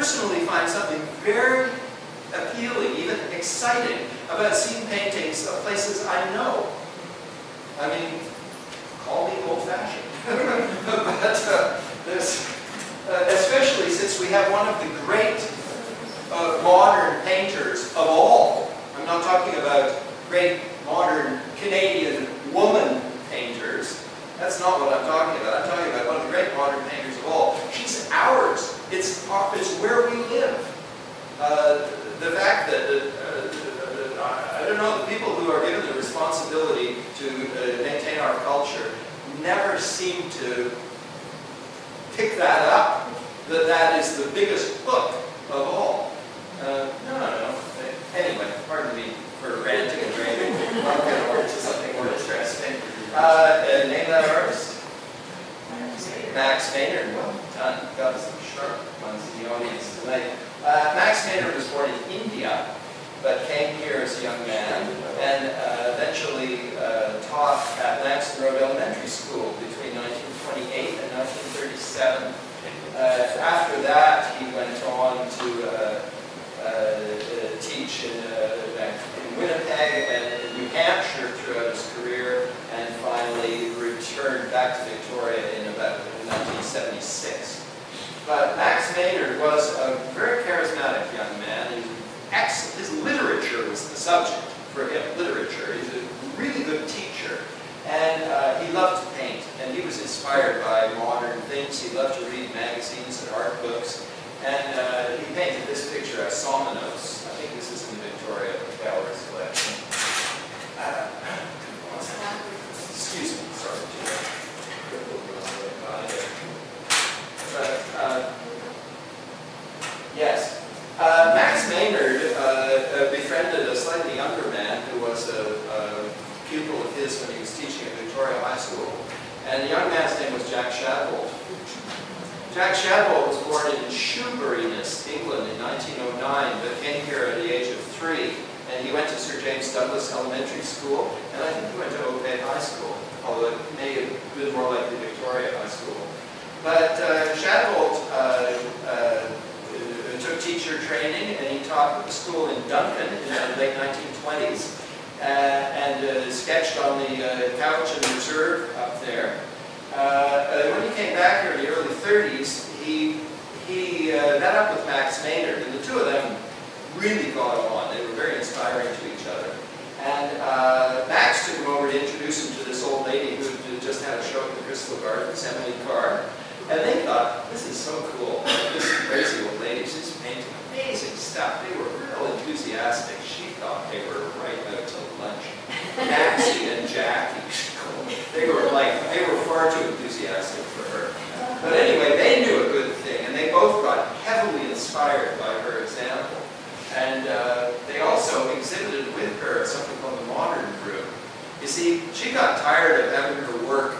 personally find something very appealing, even exciting, about seeing paintings of places I know. I mean, call me old-fashioned. But especially since we have one of the great modern painters of all. I'm not talking about great modern Canadian woman painters. That's not what I'm talking about. I'm talking about one of the great modern painters of all. She's ours. It's where we live. The fact that, I don't know, the people who are given the responsibility to maintain our culture never seem to pick that up, that is the biggest book of all. No. Anyway, pardon me for ranting and raving. I'll get over to something more interesting. Name that artist? Max Maynard. Well done. Got some sharp ones in the audience tonight. Max Maynard was born in India, but came here as a young man and eventually taught at Langston Road Elementary School between 1928 and 1937. After that, he went on to teach in Winnipeg and in New Hampshire throughout his career, and finally returned back to Victoria in about 1976. But Max Maynard was a very charismatic young man. He was excellent. His literature was the subject for him, literature. He's a really good teacher. And he loved to paint, and he was inspired by modern things. He loved to read magazines and art books. And he painted this picture as Somenos. I think this is in the Victoria Galleries collection. Excuse me, sorry. Yes. Max Maynard befriended a slightly younger man who was a pupil of his when he was teaching at Victoria High School. And the young man's name was Jack Shadbolt. Jack Shadbolt was born in Shoeburyness, England in 1909, but came here at the age of 3. And he went to Sir James Douglas Elementary School, and I think he went to Oakhead High School, although it may have been more like the Victoria High School. But Shadbolt took teacher training, and he taught at the school in Duncan in the late 1920s, and sketched on the couch in the reserve up there. When he came back here in the early 30s, he met up with Max Maynard, and the two of them really got on. They were very inspiring to each other. And Max took him over to introduce him to this old lady who had just had a show at the Crystal Gardens, Emily Carr. And they thought, this is so cool. This crazy old lady, she's painting amazing stuff. They were real enthusiastic. She thought they were right out to lunch. Maxie and Jackie, they were far too enthusiastic for her. But anyway, they knew a good thing, and they both got heavily inspired by her example. And they also exhibited with her at something called the Modern Room. You see, she got tired of having her work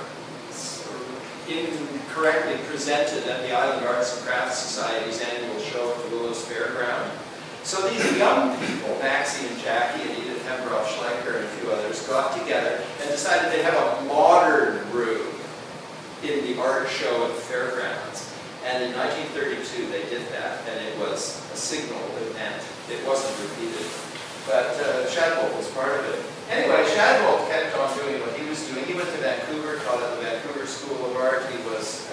incorrectly presented at the Island Arts and Crafts Society's annual show at the Willows Fairground. So these young people, Maxie and Jackie and Edith Hembroff Schleicher and a few others, got together and decided they'd have a modern room in the art show at the fairgrounds. And in 1932 they did that, and it was a signal event. It wasn't repeated. But Shadbolt was part of it. Anyway, Shadbolt kept on doing what he was doing. He went to Vancouver, taught at the Vancouver School of Art. He was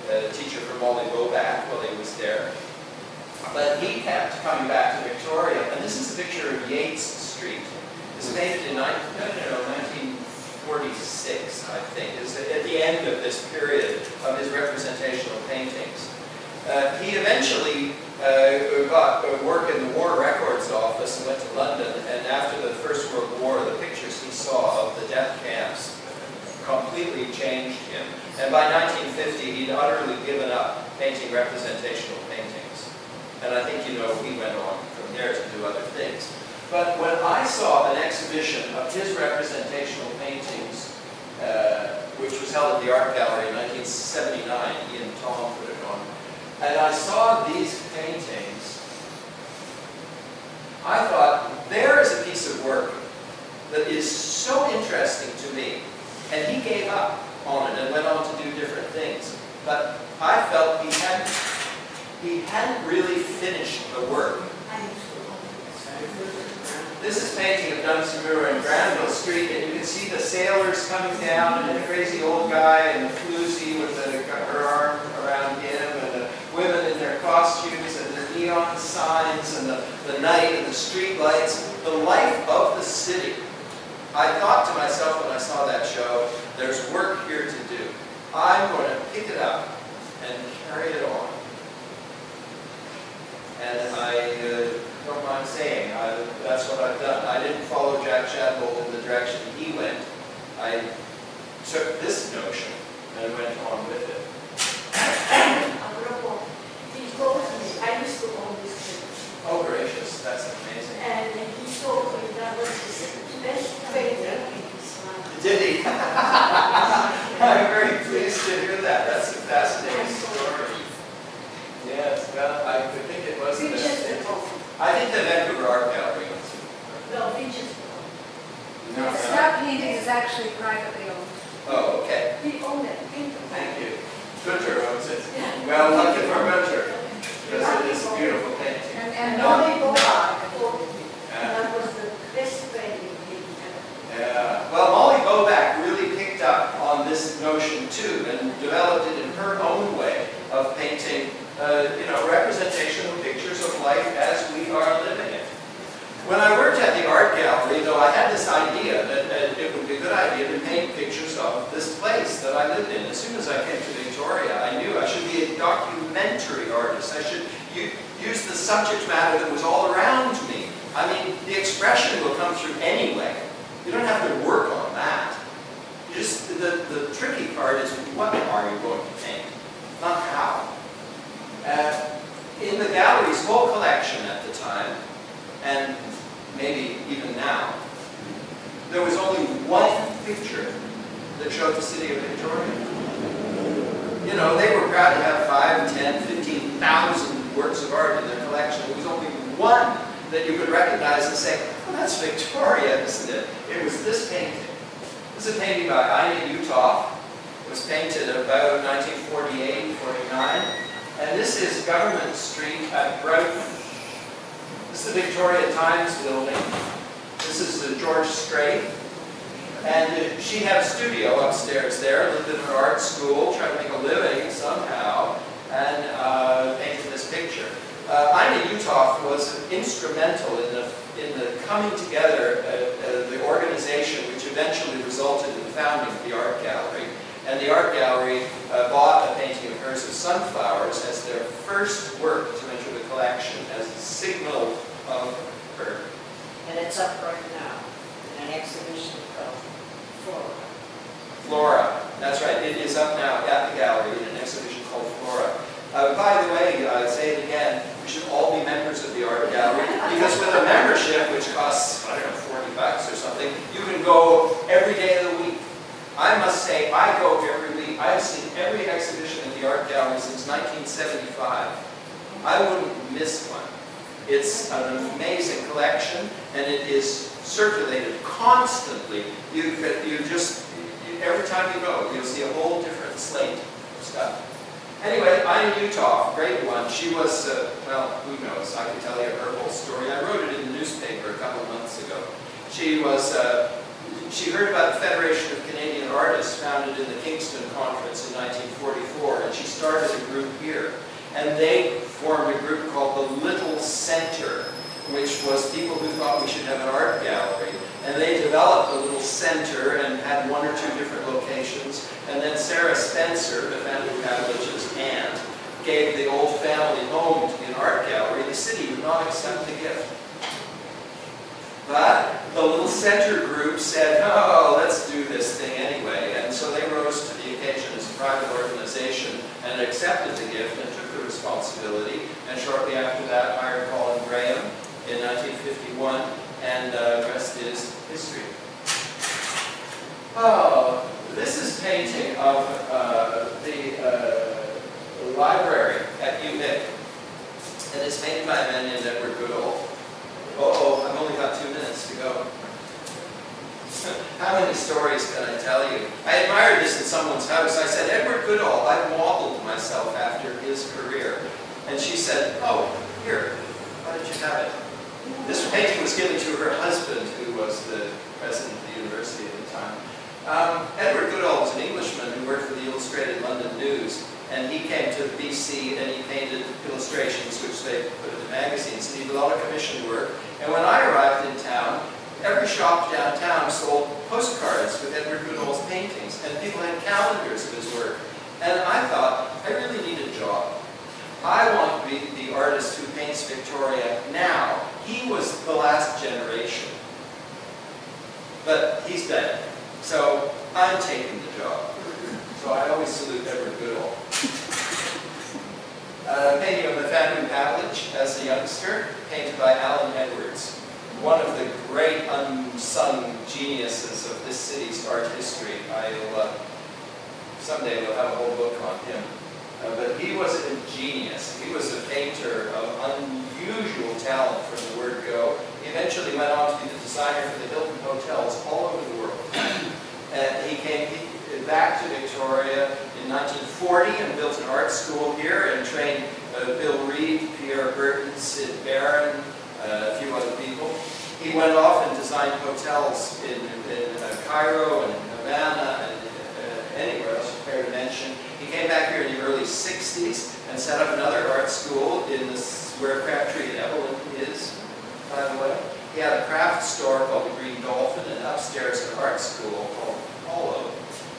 a teacher for Molly Boback while he was there. But he kept coming back to Victoria. And this is a picture of Yates Street. It was painted in 1946, I think. It's at the end of this period of his representational paintings. He eventually got work in the War Records Office and went to London, and after the First World War, the pictures he saw of the death camps completely changed him. And by 1950, he'd utterly given up painting representational paintings. And I think, you know, he went on from there to do other things. But when I saw an exhibition of his representational paintings, which was held at the Art Gallery in 1979, Ian Tom put it on, and I saw these paintings, I thought, there is a piece of work that is so interesting to me. And he gave up on it and went on to do different things. But I felt he hadn't really really finished the work. This is painting of Dunsmuir and Granville Street, and you can see the sailors coming down, and a crazy old guy in the floozy with her arm around him, and the women in their costumes, and the neon signs, and the night, and the street lights, the life of the city. I thought to myself when I saw that show, there's work here to do. I'm going to pick it up and carry it on. And I don't mind saying, that's what I've done. I didn't follow Jack Shadbolt in the direction he went. I took this notion and went on with it. I used to own this thing. Oh, gracious, that's amazing. And he told me that was his best painting in his life. Did he? I'm very pleased to hear that. That's a fascinating story. Yes, well, I could think it was the best. I think the Vancouver Art Gallery owns it. No, Winchester. No, That painting is actually privately owned. Oh, okay. He owned it. Thank you. Gunter owns it. Well, lucky for Gunter, because it is a beautiful painting. And Molly Bobak. Yeah. That was the best painting he ever. Yeah. Well, Molly Bobak really picked up on this notion too, and developed it in her own way of painting, representational pictures of life as we are living it. When I worked at the art gallery, though, I had this idea that it would be a good idea to paint pictures of this place that I lived in. As soon as I came to Victoria, I knew I should be a documentary artist. I should use the subject matter that was all around me. I mean, the expression will come through anyway. You don't have to work on that. The tricky part is, what are you going to paint? Not how. In the gallery's whole collection at the time, and maybe even now, there was only one picture that showed the city of Victoria. You know, they were proud to have 5, 10, 15,000 works of art in their collection. There was only one that you could recognize and say, oh, that's Victoria, isn't it? It was this painting. This is a painting by Ina Uthoff. It was painted about 1948, 49. And this is Government Street at Broughton. This is the Victoria Times building. This is the George Strait. And she had a studio upstairs there, lived in an art school, tried to make a living somehow, and painted this picture. Ina Uthoff was instrumental in the coming together the organization which eventually resulted in the founding of the art gallery. And the art gallery bought a painting of hers of sunflowers as their first work to enter the collection, as a signal of her. And it's up right now in an exhibition called Flora. Flora, that's right. It is up now at the gallery in an exhibition called Flora. By the way, I say it again, we should all be members of the art gallery, because with a membership, which costs, I don't know, $40 or something, you can go every day of the week. I must say, I go every week. I've seen every exhibition in the art gallery since 1975. I wouldn't miss one. It's an amazing collection, and it is circulated constantly. Every time you go, you'll see a whole different slate of stuff. Anyway, Ina Uthoff, great one. She was, well, who knows? I can tell you her whole story. I wrote it in the newspaper a couple months ago. She heard about the Federation of Canadian Artists, founded in the Kingston Conference in 1944, and she started a group here. And they formed a group called the Little Center, which was people who thought we should have an art gallery. And they developed a little center and had 1 or 2 different locations. And then Sarah Spencer, the Andrew Pavlich's aunt, gave the old family home to be an art gallery. The city would not accept the gift. But the little center group said, oh, let's do this thing anyway. And so they rose to the occasion as a private organization and accepted the gift and took the responsibility. And shortly after that, hired Colin Graham in 1951, and the rest is history. Oh, this is painting of the library at ExhibitVic. And it's painted by a man named Edward Goodall. Uh-oh, I've only got 2 minutes to go. How many stories can I tell you? I admired this in someone's house. I said, Edward Goodall, I've modeled myself after his career. And she said, "Oh, here, why did you have it?" This painting was given to her husband, who was the president of the university at the time. Edward Goodall was an Englishman who worked for the Illustrated London News, and he came to BC and he painted illustrations which they put in the magazines. And he did a lot of commission work. And when I arrived in town, every shop downtown sold postcards with Edward Goodall's paintings, and people had calendars of his work. And I thought, I really need a job. I want to be the artist who paints Victoria now. He was the last generation, but he's dead. So I'm taking the job. So I always salute Edward Goodall. Painting of Nathaniel Pavlich as a youngster, painted by Alan Edwards, one of the great unsung geniuses of this city's art history. Someday we'll have a whole book on him. But he was a genius. He was a painter of unusual talent from the word go. He eventually went on to be the designer for the Hilton hotels all over the world. And he came back to Victoria in 1940 and built an art school here and trained Bill Reed, Pierre Burton, Sid Barron, a few other people. He went off and designed hotels in Cairo and in Havana and anywhere else you care to mention. He came back here in the early 60s and set up another art school in where Crabtree and Evelyn is, by the way. He had a craft store called the Green Dolphin and upstairs an art school called Apollo.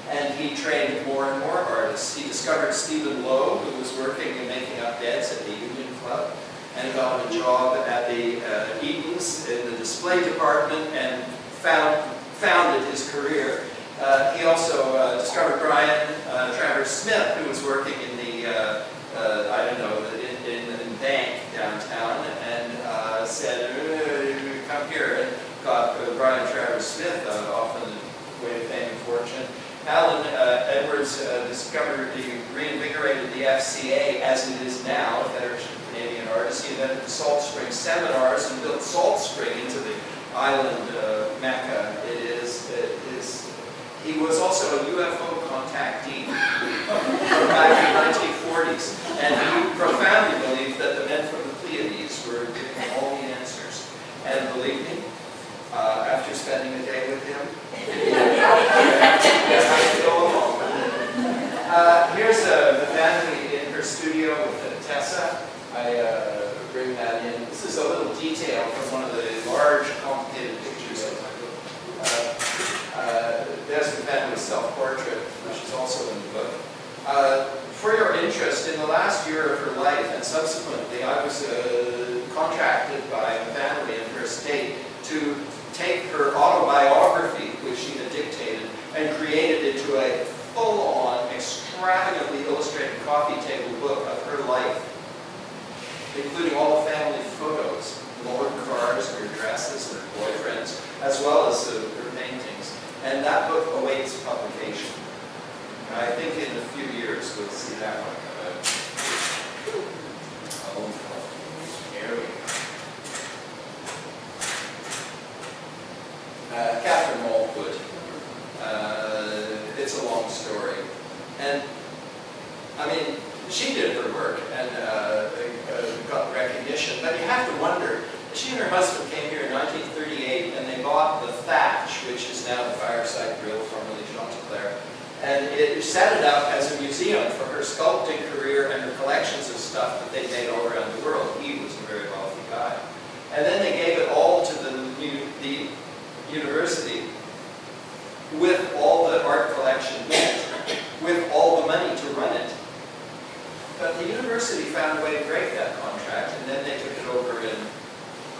And he trained more and more artists. He discovered Stephen Lowe, who was working and making up beds at the Union Club, and got him a job at the Eaton's in the display department and founded his career. He also discovered Brian Travers Smith, who was working in the, I don't know, in bank downtown, and said, "Come here," and got Brian Travers Smith off on the way to fame and fortune. Alan Edwards he reinvigorated the FCA as it is now, Federation of Canadian Artists. He invented the Salt Spring Seminars and built Salt Spring into the island mecca it is. He was also a UFO contactee back in the 1940s, and he profoundly believed that the men from the Pleiades were giving him all the answers. And believe me, after spending a day with him, go along with it. Here's the family in her studio with Tessa. I bring that in. This is a little detail from one of the large, complicated pictures of my book. There's the family's self-portrait, which is also in the book. For your interest, in the last year of her life and subsequently, I was contracted by the family and her estate to take her autobiography, which she had dictated, and create it into a full-on, extravagantly illustrated coffee table book of her life, including all the family photos, motor cars, her dresses, her boyfriends, as well as her paintings. And that book awaits publication. I think in a few years we'll see that one come out. Oh, here we go. Catherine Maltwood. It's a long story. And, I mean, she did her work and got recognition, but you have to wonder, she and her husband came here in 1938 and they bought the Thatch, which is now the Fireside Grill, formerly Chanticleer, and it set it up as a museum for her sculpting career and her collections of stuff that they made all around the world. He was a very wealthy guy. And then they gave it all to the university with all the art collection, with all the money to run it. But the university found a way to break that contract, and then they took it over and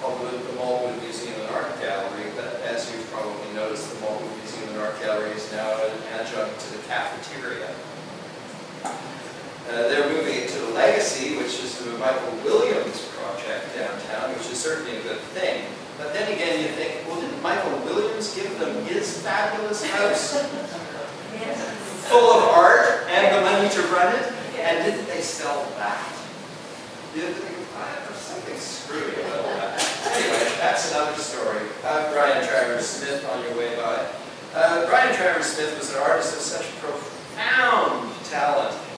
called it the Maltwood Museum and Art Gallery. But as you've probably noticed, the Maltwood Museum and Art Gallery is now an adjunct to the cafeteria. They're moving it to the Legacy, which is the Michael Williams project downtown, which is certainly a good thing. But then again, you think, well, didn't Michael Williams give them his fabulous house full of art and the money to run it? And didn't they sell that? Something screwy about that. Anyway, that's another story. Brian Travers Smith on your way by. Brian Travers Smith was an artist of such profound talent.